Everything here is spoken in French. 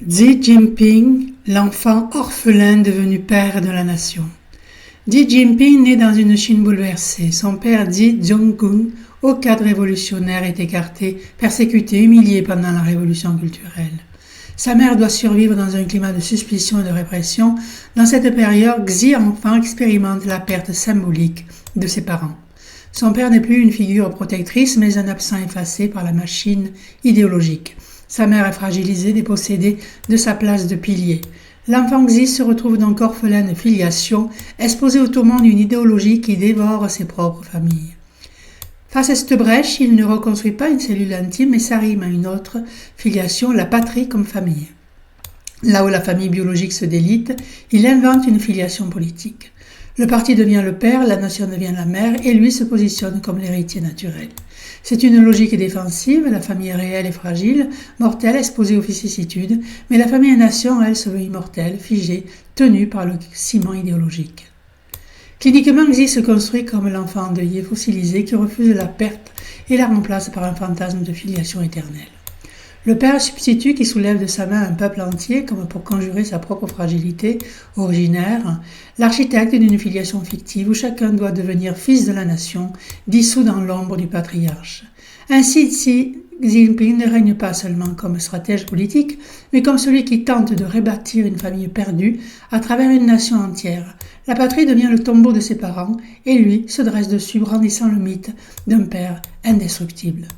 Xi Jinping, l'enfant orphelin devenu père de la nation. Xi Jinping naît dans une Chine bouleversée. Son père Xi Jinping, au cadre révolutionnaire, est écarté, persécuté, humilié pendant la révolution culturelle. Sa mère doit survivre dans un climat de suspicion et de répression. Dans cette période, Xi, enfant, expérimente la perte symbolique de ses parents. Son père n'est plus une figure protectrice, mais un absent effacé par la machine idéologique. Sa mère est fragilisée, dépossédée de sa place de pilier. L'enfant Xi se retrouve donc orphelin de filiation, exposé au tourment d'une idéologie qui dévore ses propres familles. Face à cette brèche, il ne reconstruit pas une cellule intime, mais s'arrime à une autre filiation, la patrie comme famille. Là où la famille biologique se délite, il invente une filiation politique. Le parti devient le père, la nation devient la mère, et lui se positionne comme l'héritier naturel. C'est une logique défensive, la famille réelle est fragile, mortelle, exposée aux vicissitudes, mais la famille-nation, elle, se veut immortelle, figée, tenue par le ciment idéologique. Cliniquement, Xi se construit comme l'enfant endeuillé, fossilisé, qui refuse la perte et la remplace par un fantasme de filiation éternelle. Le père substitut qui soulève de sa main un peuple entier, comme pour conjurer sa propre fragilité originaire, l'architecte d'une filiation fictive où chacun doit devenir fils de la nation, dissous dans l'ombre du patriarche. Ainsi, Xi Jinping ne règne pas seulement comme stratège politique, mais comme celui qui tente de rebâtir une famille perdue à travers une nation entière. La patrie devient le tombeau de ses parents, et lui se dresse dessus, brandissant le mythe d'un père indestructible.